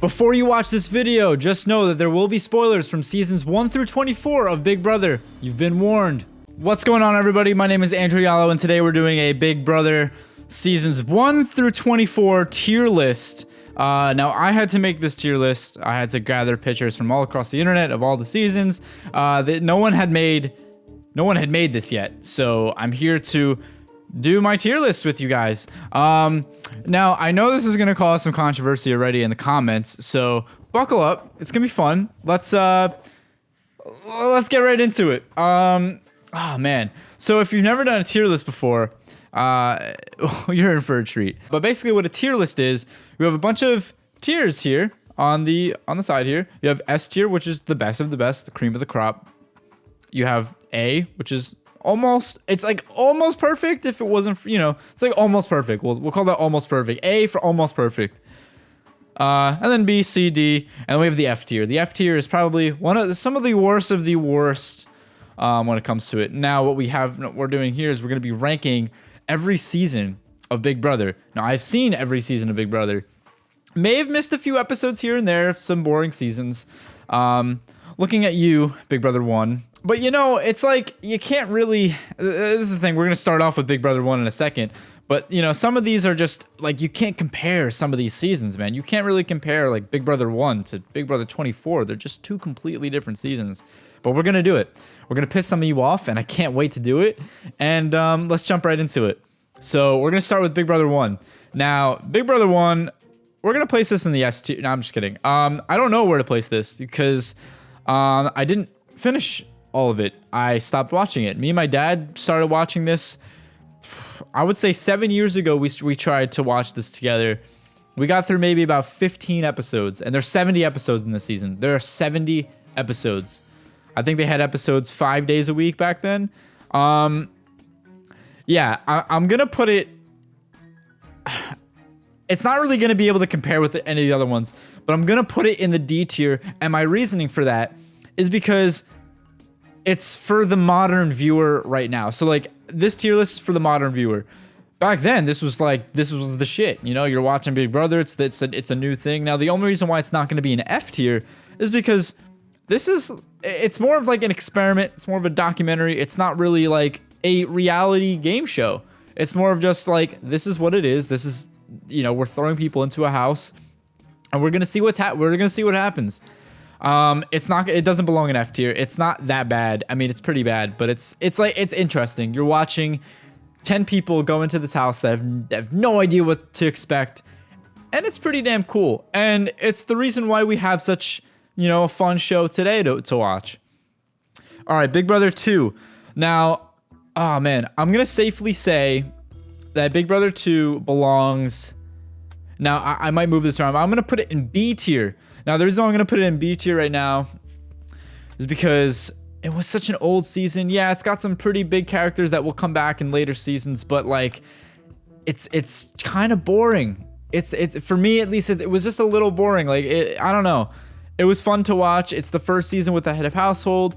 Before you watch this video, just know that there will be spoilers from seasons 1 through 24 of Big Brother. You've been warned. What's going on, everybody? My name is Andrew Yalo, and today we're doing a Big Brother seasons 1 through 24 tier list. Now, I had to make this tier list. I had to gather pictures from all across the internet of all the seasons that no one had made this yet. So I'm here to do my tier list with you guys. Now, I know this is going to cause some controversy already in the comments, so buckle up. It's going to be fun. Let's get right into it. Oh, man. So if you've never done a tier list before, you're in for a treat. But basically what a tier list is, we have a bunch of tiers here on the side here. You have S tier, which is the best of the best, the cream of the crop. You have A, which is it's like almost perfect. If it wasn't, it's like almost perfect. We'll call that almost perfect. A for almost perfect. And then B, C, D, and then we have the F tier. The F tier is probably some of the worst when it comes to it. Now, what we're doing here is we're going to be ranking every season of Big Brother. Now, I've seen every season of Big Brother. May have missed a few episodes here and there, some boring seasons. Looking at you, Big Brother 1. But it's like you can't really. This is the thing. We're going to start off with Big Brother 1 in a second. But, some of these are just like you can't compare some of these seasons, man. You can't really compare like Big Brother 1 to Big Brother 24. They're just two completely different seasons. But we're going to do it. We're going to piss some of you off, and I can't wait to do it. And let's jump right into it. So we're going to start with Big Brother 1. Now, Big Brother 1, we're going to place this in the S tier. No, I'm just kidding. I don't know where to place this because I didn't finish all of it. I stopped watching it. Me and my dad started watching this, I would say 7 years ago. We tried to watch this together. We got through maybe about 15 episodes, and there's 70 episodes in this season. There are 70 episodes. I think they had episodes 5 days a week back then. Yeah, I'm gonna put it. It's not really gonna be able to compare with any of the other ones, but I'm gonna put it in the D tier, and my reasoning for that is because it's for the modern viewer right now. So like this tier list is for the modern viewer. Back then, this was the shit. You're watching Big Brother. It's a new thing. Now the only reason why it's not going to be an F tier is because it's more of like an experiment. It's more of a documentary. It's not really like a reality game show. It's more of just like, this is what it is. This is, we're throwing people into a house and we're going to see what happens. It doesn't belong in F tier. It's not that bad. I mean, it's pretty bad, but it's interesting. You're watching 10 people go into this house that have no idea what to expect. And it's pretty damn cool. And it's the reason why we have such, a fun show today to watch. All right, Big Brother 2. Now, oh man, I'm going to safely say that Big Brother 2 belongs. Now, I might move this around, but I'm going to put it in B tier. Now, the reason why I'm going to put it in B tier right now is because it was such an old season. Yeah, it's got some pretty big characters that will come back in later seasons, but like, it's kind of boring. It's for me at least. It was just a little boring. Like, I don't know. It was fun to watch. It's the first season with the head of household.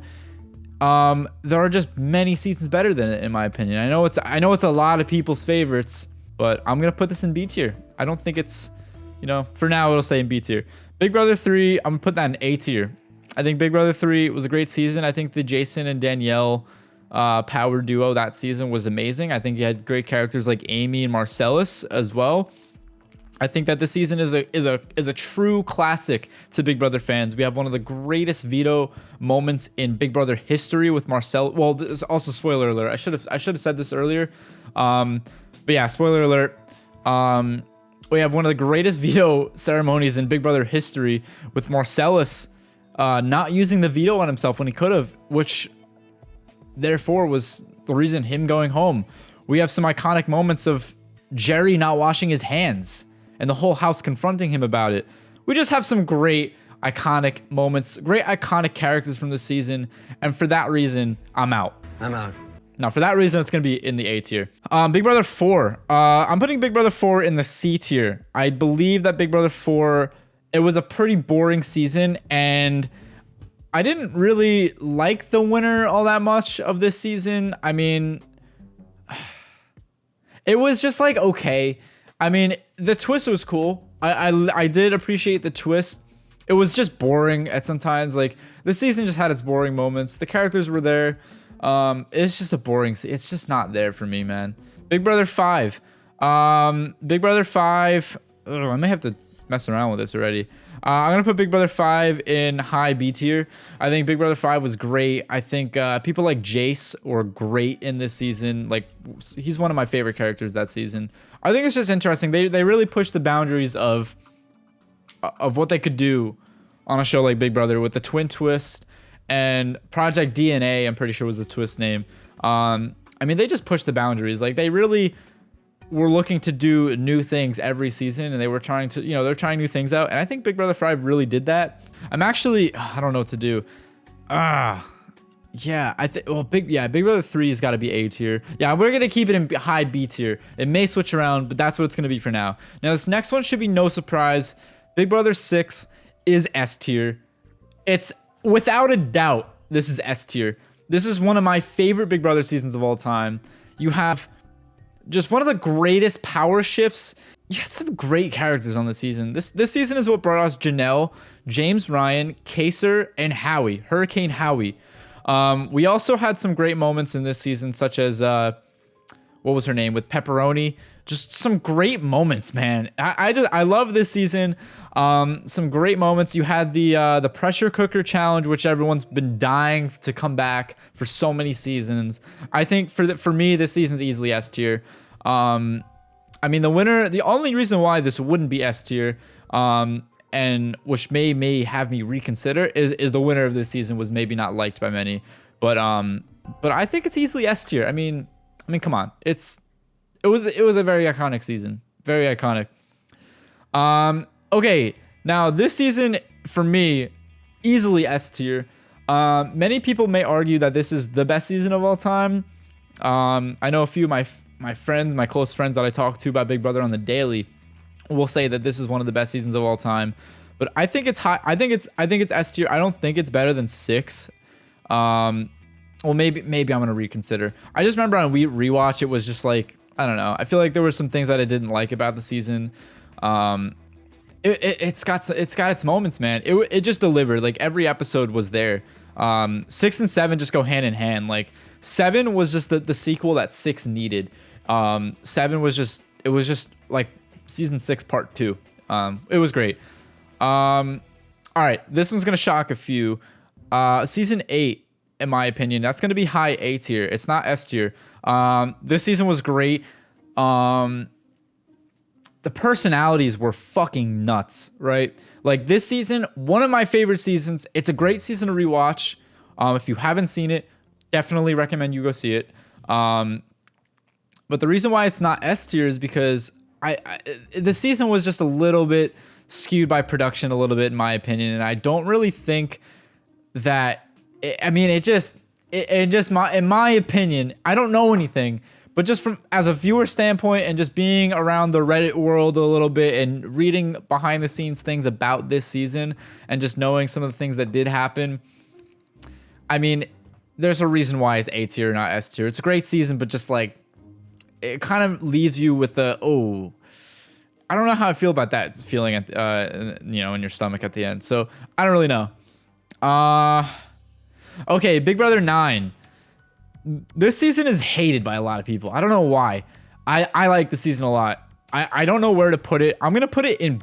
There are just many seasons better than it, in my opinion. I know it's a lot of people's favorites, but I'm gonna put this in B tier. I don't think it's, for now it'll say in B tier. Big Brother 3, I'm gonna put that in A tier. I think Big Brother 3 was a great season. I think the Jason and Danielle power duo that season was amazing. I think you had great characters like Amy and Marcellus as well. I think that this season is a true classic to Big Brother fans. We have one of the greatest veto moments in Big Brother history with Marcel. Well, there's also spoiler alert. I should have said this earlier. But yeah, spoiler alert. We have one of the greatest veto ceremonies in Big Brother history with Marcellus not using the veto on himself when he could have, which therefore was the reason him going home. We have some iconic moments of Jerry not washing his hands and the whole house confronting him about it. We just have some great iconic moments, great iconic characters from this season, and for that reason, I'm out. Now, for that reason, it's going to be in the A tier. Big Brother 4. I'm putting Big Brother 4 in the C tier. I believe that Big Brother 4, it was a pretty boring season, and I didn't really like the winner all that much of this season. I mean, it was just like, okay. I mean, the twist was cool. I did appreciate the twist. It was just boring at sometimes. Like this season just had its boring moments. The characters were there. It's just a boring. It's just not there for me, man. Big Brother 5. Big Brother 5. Ugh, I may have to mess around with this already. I'm gonna put Big Brother 5 in high B tier. I think Big Brother 5 was great. I think people like Jace were great in this season. Like he's one of my favorite characters that season. I think it's just interesting. They really pushed the boundaries of what they could do on a show like Big Brother with the twin twist and Project DNA. I'm pretty sure was the twist name. I mean, they just pushed the boundaries. Like they really were looking to do new things every season, and they were trying to, they're trying new things out. And I think Big Brother 5 really did that. I don't know what to do. Yeah, Big Brother 3 has got to be A tier. Yeah, we're going to keep it in high B tier. It may switch around, but that's what it's going to be for now. Now, this next one should be no surprise. Big Brother 6 is S tier. It's without a doubt, this is S tier. This is one of my favorite Big Brother seasons of all time. You have just one of the greatest power shifts. You had some great characters on the season. This season is what brought us Janelle, James Ryan, Kaser, and Howie, Hurricane Howie. We also had some great moments in this season, such as what was her name with Pepperoni. Just some great moments, man. I love this season. Some great moments. You had the pressure cooker challenge, which everyone's been dying to come back for so many seasons. I think for me, this season's easily S tier. I mean, the only reason why this wouldn't be S tier, and which may have me reconsider is the winner of this season was maybe not liked by many, but I think it's easily S tier. I mean, come on, it was a very iconic season, very iconic. Okay, now this season for me, easily S tier. Many people may argue that this is the best season of all time. I know a few of my friends, my close friends that I talk to about Big Brother on the daily, will say that this is one of the best seasons of all time. But I think it's high. I think it's S tier. I don't think it's better than 6. Well, maybe I'm gonna reconsider. I just remember on rewatch, it was just like, I don't know. I feel like there were some things that I didn't like about the season. It's got its moments, man. It just delivered. Like every episode was there. 6 and 7 just go hand in hand. Like 7 was just the sequel that 6 needed. 7 was just like season 6 part 2. It was great. All right, this one's gonna shock a few. Season 8, in my opinion, that's gonna be high A tier. It's not S tier. This season was great. The personalities were fucking nuts, right? Like this season, one of my favorite seasons. It's a great season to rewatch. If you haven't seen it, definitely recommend you go see it. But the reason why it's not S tier is because the season was just a little bit skewed by production, a little bit in my opinion, and I don't really think that. In my opinion, I don't know anything, but just from as a viewer standpoint and just being around the Reddit world a little bit and reading behind the scenes things about this season and just knowing some of the things that did happen, I mean, there's a reason why it's A tier, not S tier. It's a great season, but just like it kind of leaves you with I don't know how I feel about that feeling at in your stomach at the end. So I don't really know. Okay, Big Brother 9. This season is hated by a lot of people. I don't know why. I like the season a lot. I don't know where to put it. I'm gonna put it in.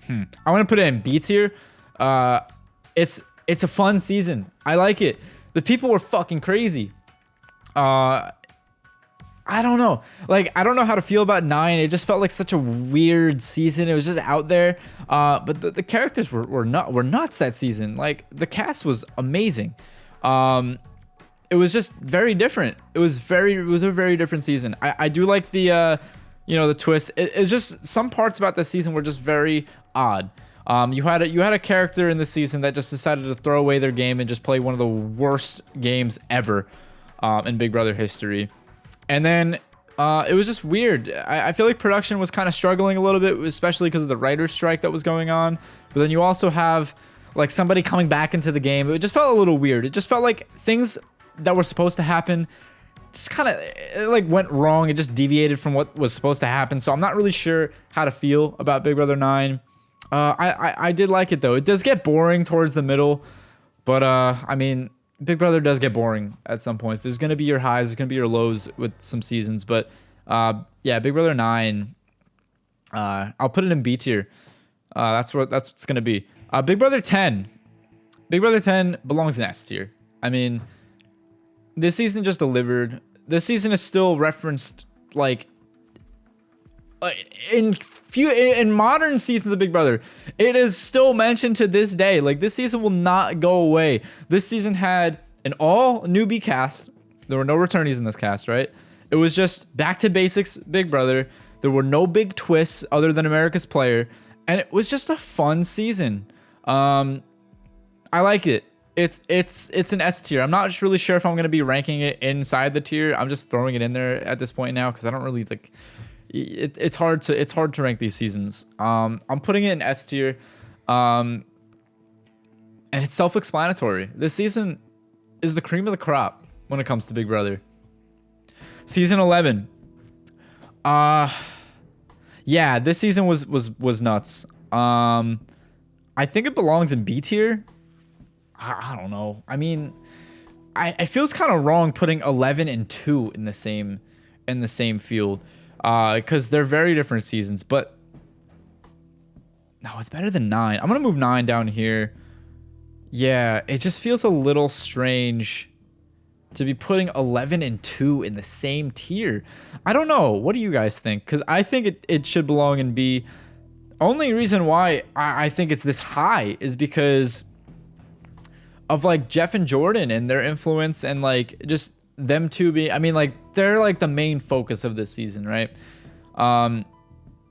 I'm gonna put it in B tier. It's a fun season. I like it. The people were fucking crazy. I don't know. Like, I don't know how to feel about 9. It just felt like such a weird season. It was just out there. But the characters were nuts that season. Like, the cast was amazing. It was just very different. It was a very different season. I do like the the twist. It's just some parts about the season were just very odd. You had a character in the season that just decided to throw away their game and just play one of the worst games ever in Big Brother history. And then it was just weird. I feel like production was kind of struggling a little bit, especially because of the writer's strike that was going on. But then you also have like somebody coming back into the game. It just felt a little weird. It just felt like things that were supposed to happen just kind of like went wrong. It just deviated from what was supposed to happen. So I'm not really sure how to feel about Big Brother 9. I did like it though. It does get boring towards the middle, but I mean, Big Brother does get boring at some points. There's gonna be your highs, there's gonna be your lows with some seasons, but yeah, Big Brother 9. I'll put it in B tier. That's what it's gonna be. Big Brother 10. Big Brother 10 belongs in S tier. I mean, this season just delivered. This season is still referenced like in modern seasons of Big Brother. It is still mentioned to this day. Like, this season will not go away. This season had an all newbie cast. There were no returnees in this cast, right? It was just back to basics Big Brother. There were no big twists other than America's Player, and it was just a fun season. I like it. It's an S tier. I'm not really sure if I'm gonna be ranking it inside the tier. I'm just throwing it in there at this point now because I don't really like. It's hard to rank these seasons. I'm putting it in S tier, and it's self-explanatory. This season is the cream of the crop when it comes to Big Brother. Season 11. Yeah, this season was nuts. I think it belongs in B tier. I don't know. I mean, I feels kind of wrong putting 11 and 2 in the same field, because they're very different seasons. But no, it's better than 9. I'm gonna move 9 down here. Yeah, it just feels a little strange to be putting 11 and 2 in the same tier. I don't know. What do you guys think? Because I think it should belong in B. Only reason why I think it's this high is because of like Jeff and Jordan and their influence, and like just them two being, I mean, like, they're like the main focus of this season, right?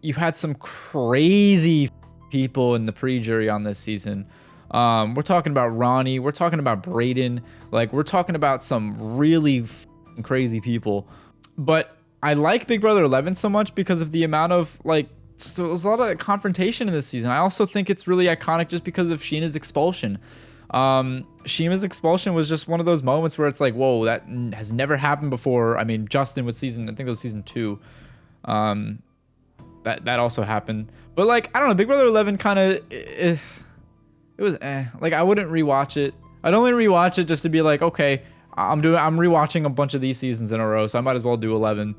You had some crazy people in the pre-jury on this season. We're talking about Ronnie, we're talking about Brayden, like, we're talking about some really crazy people. But I like Big Brother 11 so much because of the amount of like, so there's a lot of confrontation in this season. I also think it's really iconic just because of Sheena's expulsion. Shima's expulsion was just one of those moments where it's like, whoa, that has never happened before. I mean, Justin with I think it was season 2. That also happened. But like, I don't know, Big Brother 11 kind of, it was like, I wouldn't rewatch it. I'd only rewatch it just to be like, okay, I'm rewatching a bunch of these seasons in a row, so I might as well do 11.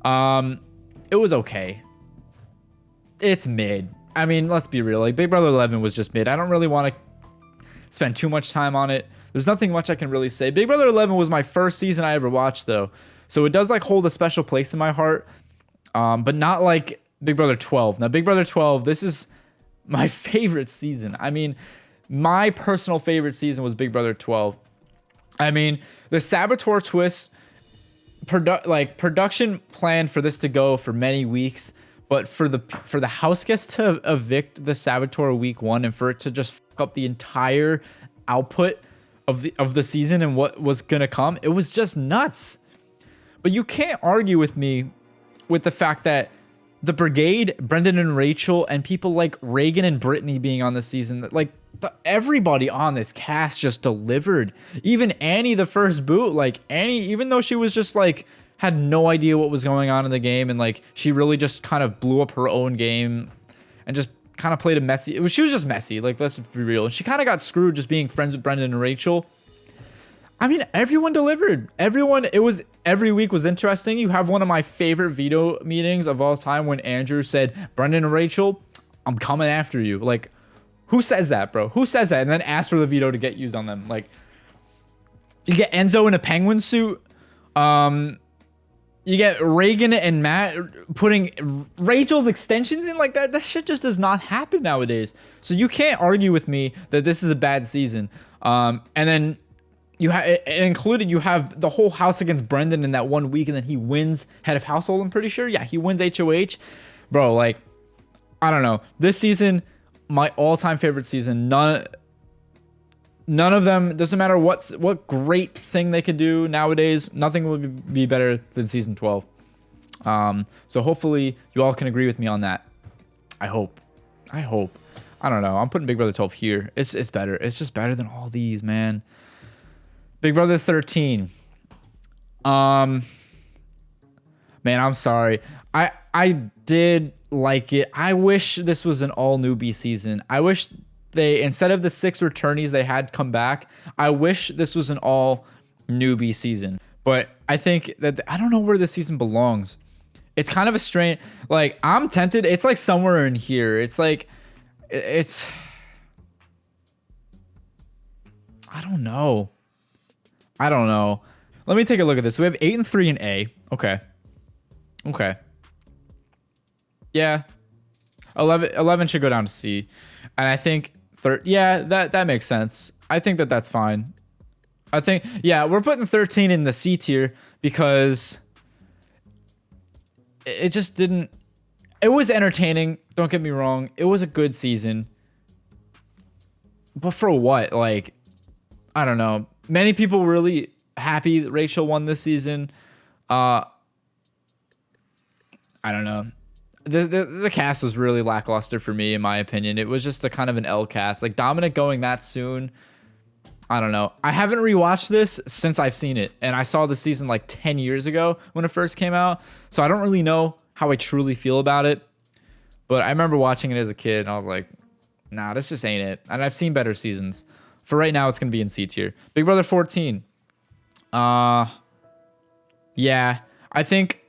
It was okay. It's mid. I mean, let's be real. Like, Big Brother 11 was just mid. I don't really want to spend too much time on it. There's nothing much I can really say. Big Brother 11 was my first season I ever watched, though, so it does like hold a special place in my heart, but not like Big Brother 12. Now, Big Brother 12, this is my favorite season. I mean, my personal favorite season was Big Brother 12. I mean, the Saboteur twist, production planned for this to go for many weeks, but for the house guests to evict the Saboteur week 1 and for it to just fuck up the entire output of the season and what was gonna come, it was just nuts. But you can't argue with me with the fact that the Brigade, Brendan and Rachel, and people like Reagan and Brittany being on this season, like everybody on this cast just delivered. Even Annie, the first boot, like Annie, even though she was just like, had no idea what was going on in the game, and like she really just kind of blew up her own game and just kind of played a messy, she was just messy, like, let's be real. She kind of got screwed just being friends with Brendan and Rachel. I mean, everyone delivered. Every week was interesting. You have one of my favorite veto meetings of all time when Andrew said, Brendan and Rachel, I'm coming after you. Like, who says that, bro? Who says that? And then asked for the veto to get used on them. Like, you get Enzo in a penguin suit. You get Reagan and Matt putting Rachel's extensions in, like that. That shit just does not happen nowadays. So you can't argue with me that this is a bad season. And then you have you have the whole house against Brendan in that 1 week, and then he wins head of household. I'm pretty sure. Yeah, he wins HOH, bro. Like, I don't know. This season, my all-time favorite season. None of them, doesn't matter what great thing they could do nowadays, nothing would be better than season 12. So hopefully you all can agree with me on that. I hope. I don't know. I'm putting Big Brother 12 here. It's better. It's just better than all these, man. Big Brother 13. Um, Man, I'm sorry. I did like it. I wish this was an all newbie season. I wish they, instead of the 6 returnees they had come back, I wish this was an all newbie season. But I think that I don't know where this season belongs. It's kind of a strange, like, I'm tempted. It's like somewhere in here. It's like, it's, I don't know. I don't know. Let me take a look at this. We have 8 and 3 in A. Okay. Okay. Yeah. 11 should go down to C. And I think yeah, that makes sense. I think that's fine. I think, yeah, we're putting 13 in the C tier because it just didn't, it was entertaining. Don't get me wrong. It was a good season. But for what? Like, I don't know. Many people were really happy that Rachel won this season. I don't know. The cast was really lackluster for me, in my opinion. It was just a kind of an L cast. Like, Dominic going that soon, I don't know. I haven't rewatched this since I've seen it. And I saw the season like 10 years ago when it first came out. So I don't really know how I truly feel about it. But I remember watching it as a kid and I was like, nah, this just ain't it. And I've seen better seasons. For right now, it's going to be in C tier. Big Brother 14. Yeah, I think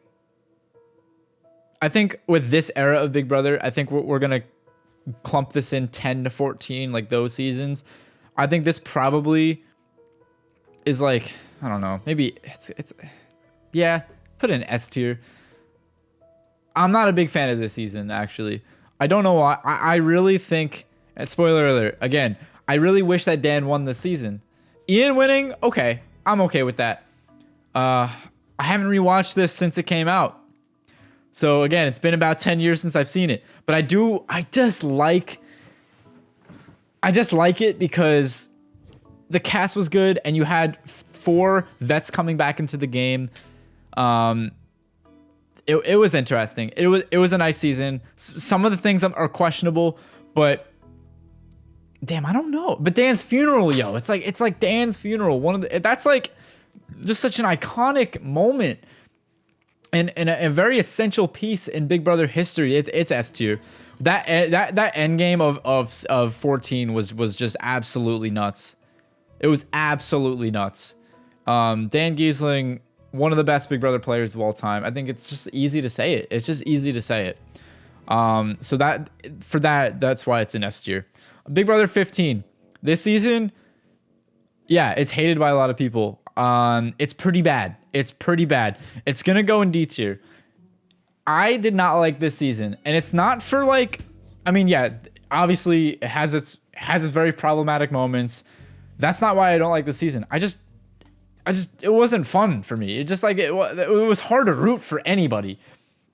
with this era of Big Brother, I think we're going to clump this in 10 to 14, like those seasons. I think this probably is like, I don't know, maybe it's yeah, put it in S tier. I'm not a big fan of this season, actually. I don't know why. I really think, and spoiler alert, again, I really wish that Dan won this season. Ian winning, okay, I'm okay with that. I haven't rewatched this since it came out. So again, it's been about 10 years since I've seen it. But I just like it because the cast was good and you had 4 vets coming back into the game. It was interesting. It was a nice season. Some of the things are questionable, but damn, I don't know. But Dan's funeral, yo, it's like Dan's funeral. That's like just such an iconic moment and a very essential piece in Big Brother history. It's S tier. That end game of 14 was just absolutely nuts. It was absolutely nuts. Dan Giesling, one of the best Big Brother players of all time. I think it's just easy to say it. It's just easy to say it. So that's why it's an S tier. Big Brother 15. This season, yeah, it's hated by a lot of people. It's pretty bad. It's pretty bad. It's gonna go in D tier. I did not like this season, and it's not for like, I mean, yeah, obviously it has its very problematic moments. That's not why I don't like the season. I just it wasn't fun for me. It just like it was hard to root for anybody,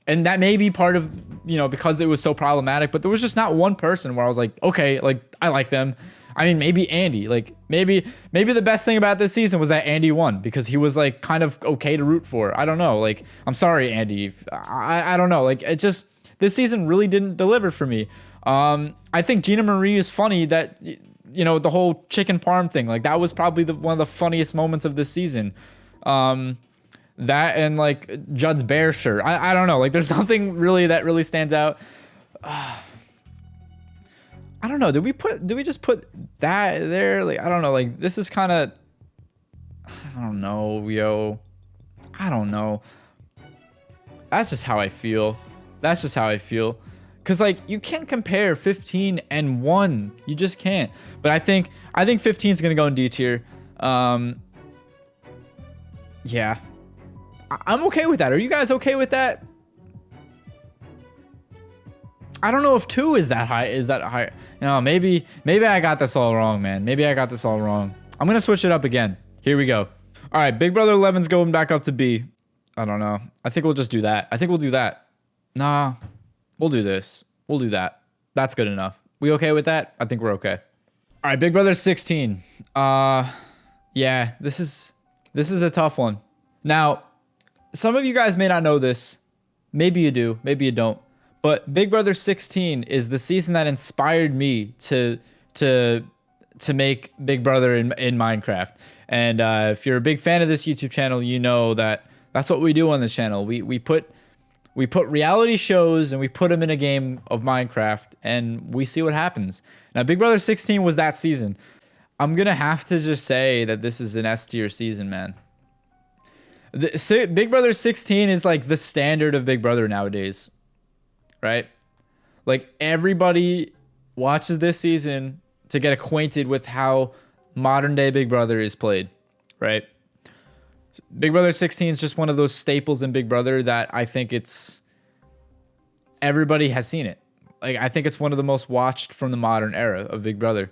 and that may be part of, you know, because it was so problematic. But there was just not one person where I was like, okay, like I like them. I mean, maybe Andy. Like maybe the best thing about this season was that Andy won because he was like kind of okay to root for. I don't know. Like, I'm sorry, Andy. I don't know. Like, it just, this season really didn't deliver for me. I think Gina Marie is funny. That, you know, the whole chicken parm thing, like that was probably one of the funniest moments of this season. That and like Judd's bear shirt. I don't know. Like, there's nothing really that really stands out. I don't know. Did we just put that there? Like, I don't know. Like, this is kind of, I don't know, yo. I don't know. That's just how I feel. That's just how I feel. Cause like you can't compare 15 and 1. You just can't. But I think 15 is gonna go in D tier. Yeah. I'm okay with that. Are you guys okay with that? I don't know if 2 is that high. Is that high? No, maybe I got this all wrong, man. Maybe I got this all wrong. I'm gonna switch it up again. Here we go. All right, Big Brother 11's going back up to B. I don't know. I think we'll just do that. I think we'll do that. Nah, we'll do this. We'll do that. That's good enough. We okay with that? I think we're okay. All right, Big Brother 16. Yeah, this is a tough one. Now, some of you guys may not know this. Maybe you do. Maybe you don't. But Big Brother 16 is the season that inspired me to to make Big Brother in Minecraft. And if you're a big fan of this YouTube channel, you know that that's what we do on this channel. We put reality shows and we put them in a game of Minecraft and we see what happens. Now, Big Brother 16 was that season. I'm going to have to just say that this is an S tier season, man. Big Brother 16 is like the standard of Big Brother nowadays, right? Like everybody watches this season to get acquainted with how modern day Big Brother is played, right? Big Brother 16 is just one of those staples in Big Brother that I think everybody has seen it. Like I think it's one of the most watched from the modern era of Big Brother.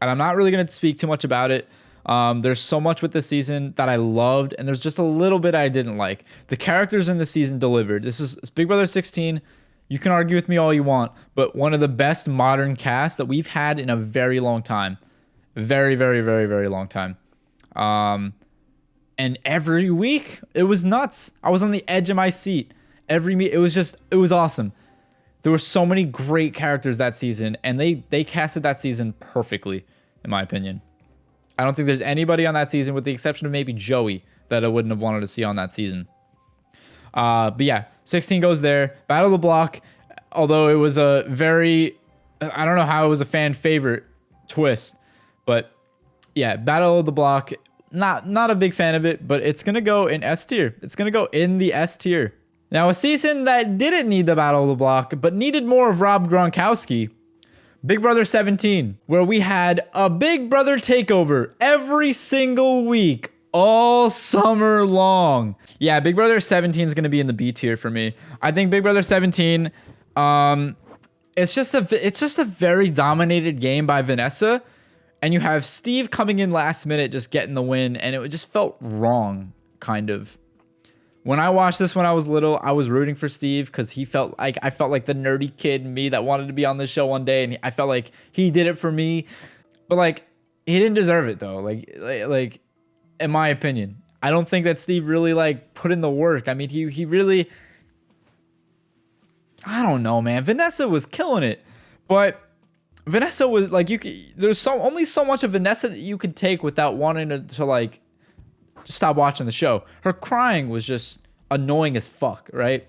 And I'm not really going to speak too much about it. There's so much with this season that I loved, and there's just a little bit I didn't like. The characters in the season delivered. This is Big Brother 16. You can argue with me all you want, but one of the best modern casts that we've had in a very long time. Very, very, very, very long time. And every week, it was nuts. I was on the edge of my seat. It was awesome. There were so many great characters that season, and they casted that season perfectly, in my opinion. I don't think there's anybody on that season, with the exception of maybe Joey, that I wouldn't have wanted to see on that season. But yeah, 16 goes there. Battle of the Block, although it was a very, I don't know how it was a fan favorite twist, but yeah, Battle of the Block, not a big fan of it, but it's going to go in S tier. It's going to go in the S tier. Now, a season that didn't need the Battle of the Block, but needed more of Rob Gronkowski, Big Brother 17, where we had a Big Brother takeover every single week, all summer long. Yeah, Big Brother 17 is going to be in the B tier for me. I think Big Brother 17, it's just a very dominated game by Vanessa, and you have Steve coming in last minute just getting the win, and it just felt wrong, kind of. When I watched this when I was little, I was rooting for Steve because I felt like the nerdy kid in me that wanted to be on this show one day, and I felt like he did it for me. But like, he didn't deserve it though. Like in my opinion, I don't think that Steve really like put in the work. I mean, he really, I don't know, man. Vanessa was killing it, but Vanessa was like, there's only so much of Vanessa that you could take without wanting to like stop watching the show. Her crying was just annoying as fuck, right?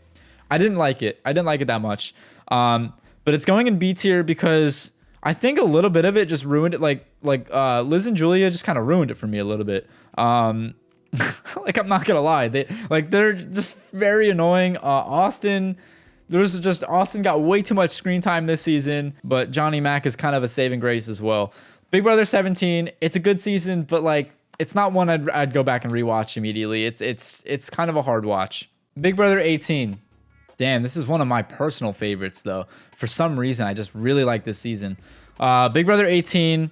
I didn't like it. I didn't like it that much. But it's going in B tier because I think a little bit of it just ruined it. Like Liz and Julia just kind of ruined it for me a little bit. Like, I'm not gonna lie, they're just very annoying. Austin got way too much screen time this season, but Johnny Mac is kind of a saving grace as well. Big Brother 17, it's a good season, but like, it's not one I'd go back and rewatch immediately. It's kind of a hard watch. Big Brother 18. Damn, this is one of my personal favorites though. For some reason, I just really like this season. Big Brother 18.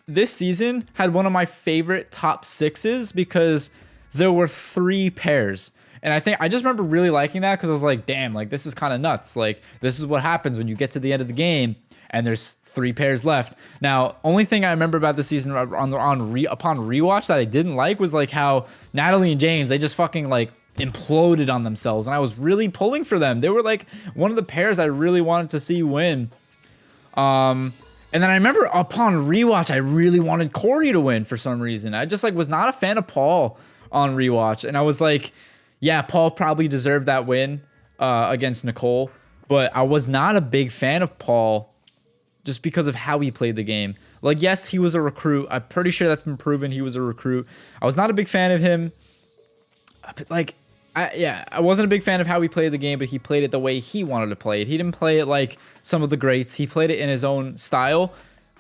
This season had one of my favorite top sixes because there were 3 pairs. And I just remember really liking that because I was like, damn, like this is kind of nuts. Like this is what happens when you get to the end of the game and there's 3 pairs left. Now, only thing I remember about the season upon rewatch that I didn't like was like how Natalie and James, they just fucking like imploded on themselves, and I was really pulling for them. They were like one of the pairs I really wanted to see win. And then I remember upon rewatch, I really wanted Corey to win for some reason. I just like was not a fan of Paul on rewatch, and I was like, yeah, Paul probably deserved that win against Nicole, but I was not a big fan of Paul just because of how he played the game. Like, yes, he was a recruit. I'm pretty sure that's been proven he was a recruit. I was not a big fan of him. Like, I wasn't a big fan of how he played the game, but he played it the way he wanted to play it. He didn't play it like some of the greats. He played it in his own style.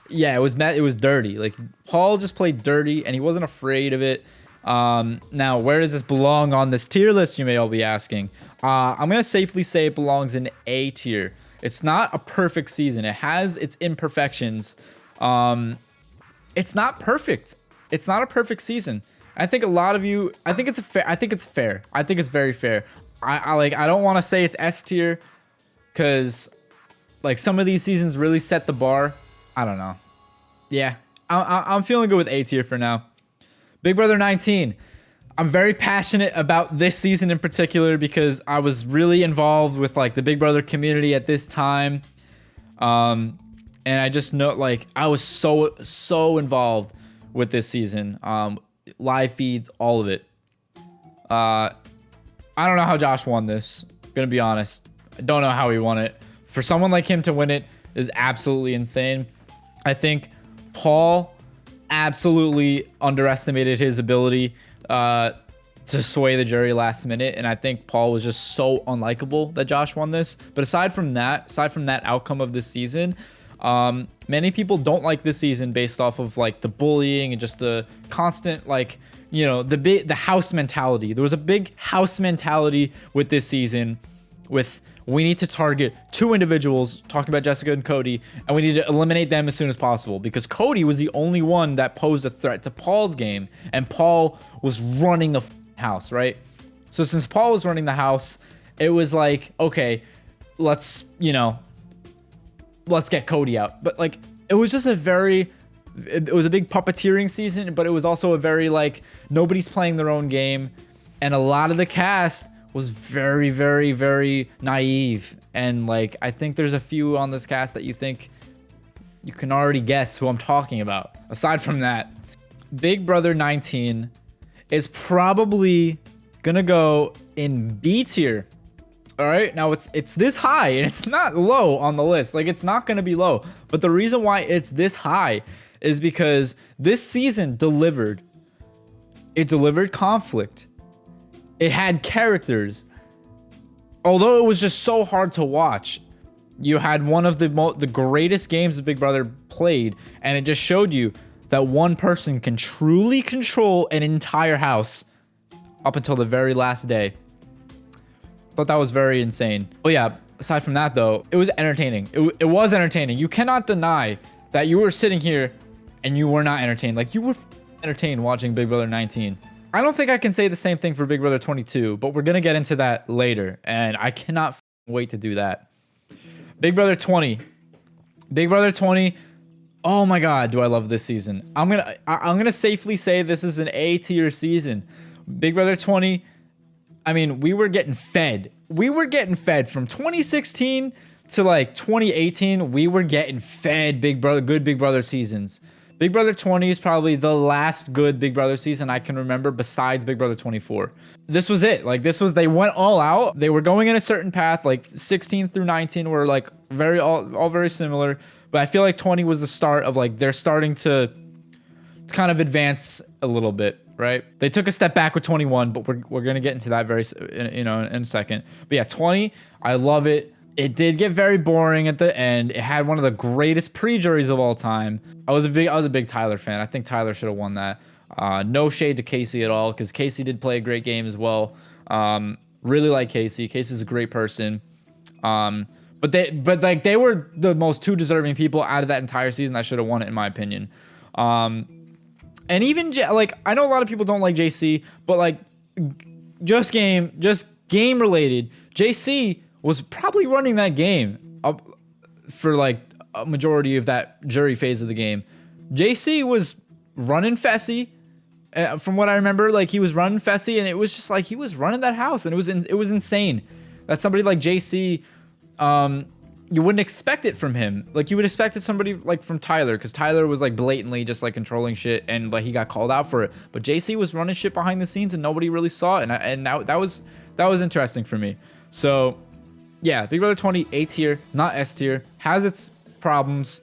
Yeah, it was dirty. Like, Paul just played dirty, and he wasn't afraid of it. Now, where does this belong on this tier list, you may all be asking? I'm going to safely say it belongs in A tier. It's not a perfect season. It has its imperfections. It's not perfect. It's not a perfect season. I think a lot of you, I think it's fair. I think it's very fair. I don't want to say it's S tier because like some of these seasons really set the bar. I don't know. Yeah, I'm feeling good with A tier for now. Big Brother 19. I'm very passionate about this season in particular because I was really involved with like the Big Brother community at this time. And I just know, like, I was so involved with this season. Live feeds, all of it. I don't know how Josh won this. Gonna be honest. I don't know how he won it. For someone like him to win it is absolutely insane. I think Paul absolutely underestimated his ability to sway the jury last minute, and I think Paul was just so unlikable that Josh won this. But aside from that outcome of this season, many people don't like this season based off of like the bullying and just the constant, like, you know, the house mentality. There was a big house mentality with this season, with we need to target two individuals, talking about Jessica and Cody, and we need to eliminate them as soon as possible, because Cody was the only one that posed a threat to Paul's game, and Paul was running the house, right? So since Paul was running the house, it was like, okay, let's get Cody out. But like, it was just it was a big puppeteering season, but it was also a very, like, nobody's playing their own game, and a lot of the cast was very, very, very naive. And like, I think there's a few on this cast that you think you can already guess who I'm talking about. Aside from that, Big Brother 19 is probably gonna go in B tier. All right, now it's this high, and it's not low on the list. Like, it's not gonna be low, but the reason why it's this high is because this season delivered. It delivered conflict. It had characters. Although it was just so hard to watch, you had one of the greatest games that Big Brother played, and it just showed you that one person can truly control an entire house up until the very last day. Thought that was very insane. Oh yeah, aside from that though, it was entertaining. It was entertaining. You cannot deny that you were sitting here and you were not entertained. Like, you were entertained watching Big Brother 19. I don't think I can say the same thing for Big Brother 22, but we're going to get into that later, and I cannot wait to do that. Big Brother 20. Big Brother 20. Oh my god, do I love this season. I'm going to safely say this is an A tier season. Big Brother 20, I mean, we were getting fed. We were getting fed from 2016 to like 2018. We were getting fed good Big Brother seasons. Big Brother 20 is probably the last good Big Brother season I can remember besides Big Brother 24. This was it. Like, they went all out. They were going in a certain path. Like 16 through 19 were like all very similar. But I feel like 20 was the start of, like, they're starting to kind of advance a little bit, right? They took a step back with 21, but we're going to get into that in a second. But yeah, 20, I love it. It did get very boring at the end. It had one of the greatest pre-juries of all time. I was a big Tyler fan. I think Tyler should have won that. No shade to Casey at all, because Casey did play a great game as well. Really like Casey. Casey's a great person. But they were the most two deserving people out of that entire season that should have won it, in my opinion. And even like, I know a lot of people don't like JC, but like, just game related, JC was probably running that game up for like a majority of that jury phase of the game. JC was running Fessy. From what I remember, like, he was running Fessy, and it was just like he was running that house, and it was insane that somebody like JC, you wouldn't expect it from him. Like, you would expect it somebody like from Tyler, because Tyler was like blatantly just like controlling shit, and like he got called out for it. But JC was running shit behind the scenes, and nobody really saw it, and that was interesting for me. So yeah, Big Brother 20, A tier, not S tier, has its problems.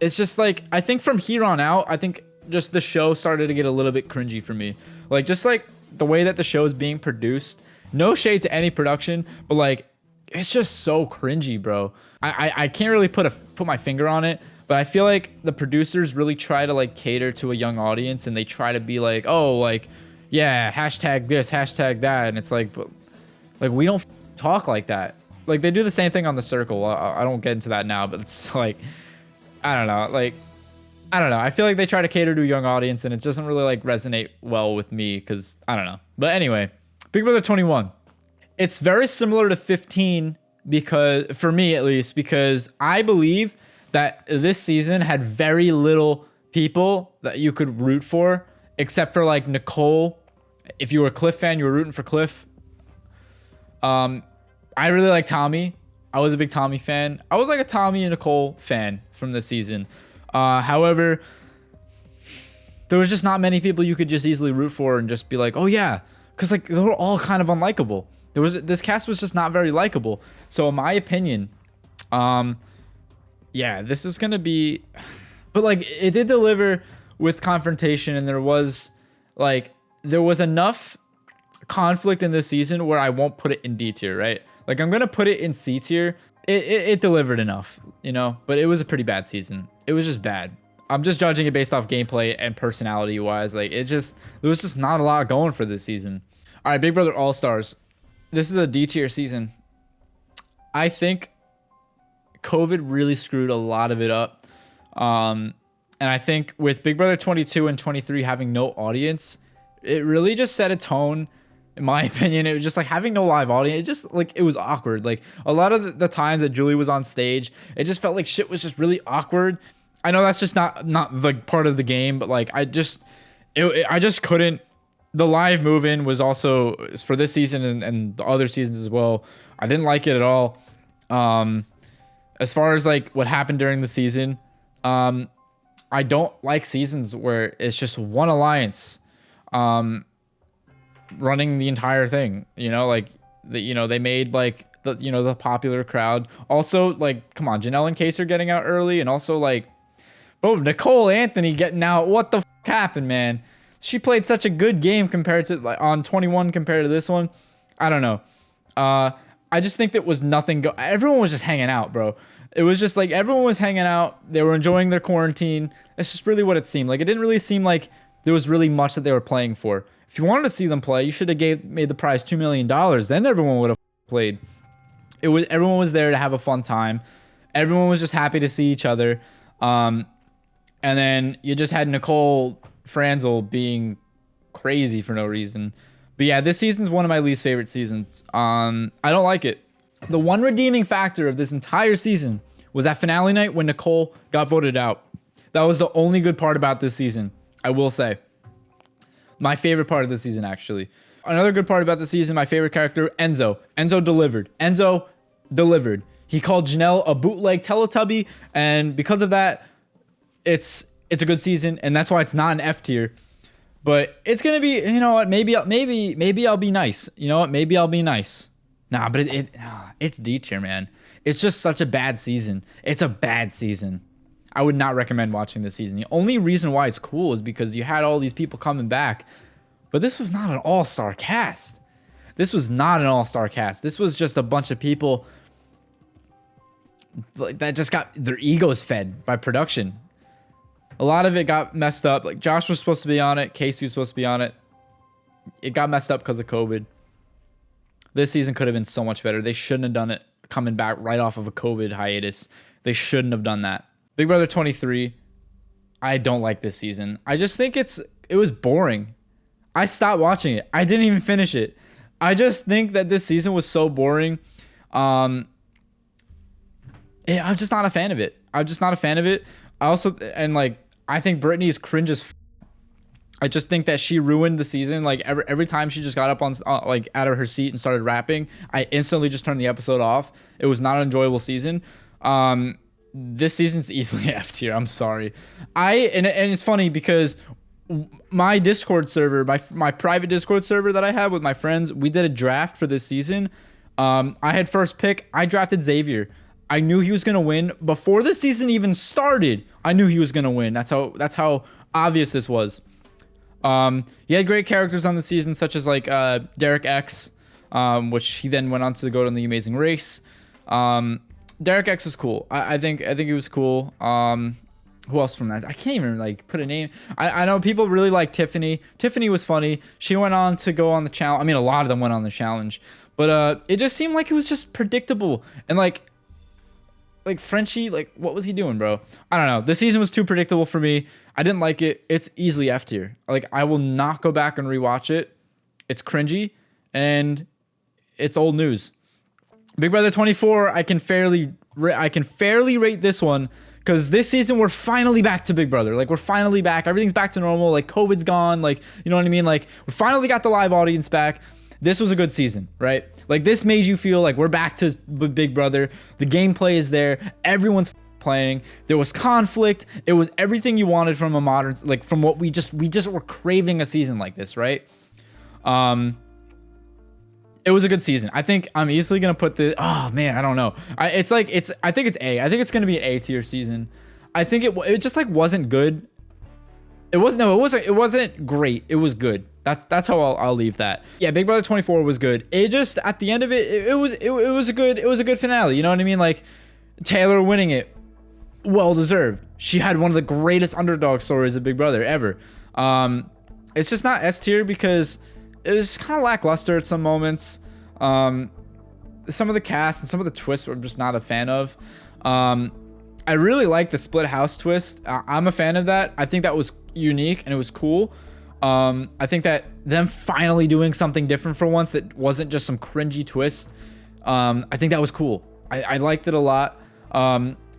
It's just like, I think from here on out, I think just the show started to get a little bit cringy for me. Like, just like the way that the show is being produced, no shade to any production, but like, it's just so cringy, bro. I can't really put my finger on it, but I feel like the producers really try to like cater to a young audience, and they try to be like, oh, like, yeah, hashtag this, hashtag that, and it's like, but like, we don't talk like that. Like, they do the same thing on The Circle. I don't get into that now, but it's like, I don't know. Like, I don't know. I feel like they try to cater to a young audience, and it doesn't really like resonate well with me, because I don't know. But anyway, Big Brother 21. It's very similar to 15, because, for me at least, because I believe that this season had very little people that you could root for, except for like Nicole. If you were a Cliff fan, you were rooting for Cliff. I really like Tommy. I was a big Tommy fan. I was like a Tommy and Nicole fan from this season. However, there was just not many people you could just easily root for and just be like, oh yeah, because like they were all kind of unlikable. This cast was just not very likable. So in my opinion, yeah, this is gonna be, but like it did deliver with confrontation, and there was enough conflict in this season where I won't put it in D tier, right? Like I'm gonna put it in C tier. It delivered enough, you know, but it was a pretty bad season. It was just bad. I'm just judging it based off gameplay and personality wise. Like there was just not a lot going for this season. All right, Big Brother All Stars. This is a D tier season. I think COVID really screwed a lot of it up. And I think with Big Brother 22 and 23 having no audience, it really just set a tone. In my opinion, it was just like having no live audience. It just like, it was awkward. Like a lot of the times that Julie was on stage, it just felt like shit was just really awkward. I know that's just not the part of the game, but like I just couldn't. The live move-in was also for this season and the other seasons as well. I didn't like it at all. As far as like what happened during the season, I don't like seasons where it's just one alliance running the entire thing, you know, like they made like the popular crowd. Also, like, come on, Janelle and Case are getting out early, and also like, oh, Nicole Anthony getting out. What the f happened, man? She played such a good game compared to like on 21 compared to this one. I don't know. I just think that was nothing. Everyone was just hanging out, bro. It was just like everyone was hanging out. They were enjoying their quarantine. That's just really what it seemed like. It didn't really seem like there was really much that they were playing for. If you wanted to see them play, you should have made the prize $2 million. Then everyone would have played. Everyone was there to have a fun time. Everyone was just happy to see each other. And then you just had Nicole Franzel being crazy for no reason. But yeah, this season's one of my least favorite seasons. I don't like it. The one redeeming factor of this entire season was that finale night when Nicole got voted out. That was the only good part about this season, I will say. My favorite part of the season, actually. Another good part about the season, my favorite character, Enzo. Enzo delivered. Enzo delivered. He called Janelle a bootleg Teletubby, and because of that, it's a good season, and that's why it's not an F tier. But it's gonna be, you know what? Maybe I'll be nice. You know what? Maybe I'll be nice. Nah, but it's D tier, man. It's just such a bad season. It's a bad season. I would not recommend watching this season. The only reason why it's cool is because you had all these people coming back, but this was not an all-star cast. This was not an all-star cast. This was just a bunch of people like that just got their egos fed by production. A lot of it got messed up. Like Josh was supposed to be on it. Casey was supposed to be on it. It got messed up because of COVID. This season could have been so much better. They shouldn't have done it coming back right off of a COVID hiatus. They shouldn't have done that. Big Brother 23. I don't like this season. I just think it was boring. I stopped watching it. I didn't even finish it. I just think that this season was so boring. I'm just not a fan of it. I'm just not a fan of it. I think Brittany is cringe as I just think that she ruined the season. Like every time she just got up on like out of her seat and started rapping, I instantly just turned the episode off. It was not an enjoyable season. This season's easily F tier. I'm sorry. And it's funny because my Discord server, my private Discord server that I have with my friends, we did a draft for this season. I had first pick. I drafted Xavier. I knew he was gonna win before the season even started. I knew he was gonna win. That's how obvious this was. He had great characters on the season, such as like Derek X, which he then went on to go on The Amazing Race. Derek X was cool. I think he was cool. Who else from that? I can't even like put a name. I know people really like Tiffany. Tiffany was funny. She went on to go on the challenge. I mean, a lot of them went on the challenge, but it just seemed like it was just predictable and like Frenchie, like what was he doing, bro? I don't know. This season was too predictable for me. I didn't like it. It's easily F tier. Like I will not go back and rewatch it. It's cringy and it's old news. Big Brother 24, I can fairly rate this one because this season we're finally back to Big Brother. Like we're finally back. Everything's back to normal. Like COVID's gone. Like, you know what I mean? Like we finally got the live audience back. this was a good season, right? Like this made you feel like we're back to Big Brother. The gameplay is there. Everyone's playing. There was conflict. It was everything you wanted from a modern, like from what we just were craving a season like this, right? It was a good season. I think I'm easily gonna put the. Oh man, I don't know. I think it's A. I think it's gonna be an A tier season. I think it just like wasn't good. It wasn't great. It was good. That's how I'll leave that. Yeah, Big Brother 24 was good. It just at the end of it was a good finale. You know what I mean? Like Taylor winning it, well deserved. She had one of the greatest underdog stories of Big Brother ever. It's just not S tier because it was kind of lackluster at some moments. Some of the cast and some of the twists I'm just not a fan of. I really like the split house twist. I'm a fan of that. I think that was unique and it was cool. I think that them finally doing something different for once that wasn't just some cringy twist. I think that was cool. I liked it a lot.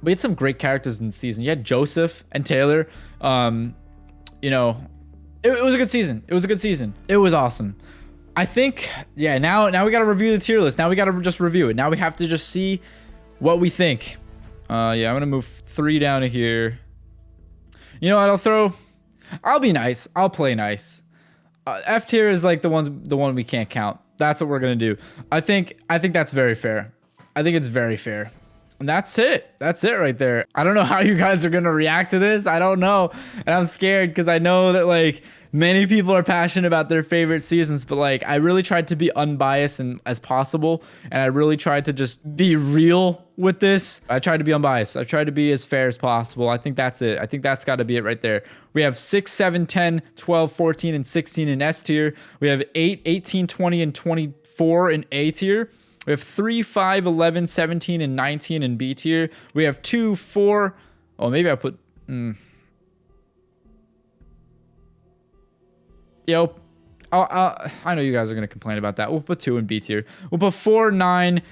We had some great characters in the season. You had Joseph and Taylor. You know, it was a good season. It was a good season. It was awesome. I think, yeah, now we got to review the tier list. Now we got to just review it. Now we have to just see what we think. Yeah, I'm going to move 3 down to here. You know what? I'll be nice. I'll play nice. F tier is like the one we can't count. That's what we're going to do. I think that's very fair. I think it's very fair. And that's it. That's it right there. I don't know how you guys are going to react to this. I don't know. And I'm scared because I know that like many people are passionate about their favorite seasons, but like I really tried to be unbiased and as possible. And I really tried to just be real with this. I tried to be unbiased. I tried to be as fair as possible. I think that's it. I think that's got to be it right there. We have 6, 7, 10, 12, 14, and 16 in S tier. We have 8, 18, 20, and 24 in A tier. We have 3, 5, 11, 17, and 19 in B tier. We have 2, 4. Oh, maybe I put. Yo, I know you guys are going to complain about that. We'll put 2 in B tier. We'll put 4, 9,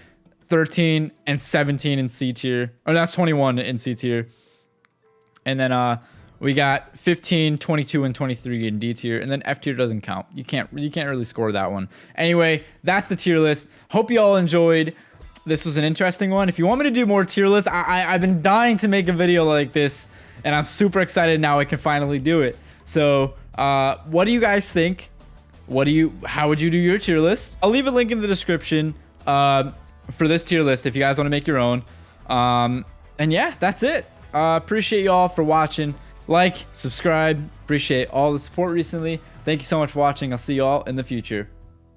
13, and 17 in C tier. Oh, that's 21 in C tier. And then we got 15, 22, and 23 in D tier. And then F tier doesn't count. You can't really score that one. Anyway, that's the tier list. Hope you all enjoyed. This was an interesting one. If you want me to do more tier lists, I've been dying to make a video like this. And I'm super excited now I can finally do it. So what do you guys think? How would you do your tier list? I'll leave a link in the description for this tier list if you guys want to make your own. And yeah, that's it. Appreciate you all for watching. Like, subscribe. Appreciate all the support recently. Thank you so much for watching. I'll see you all in the future.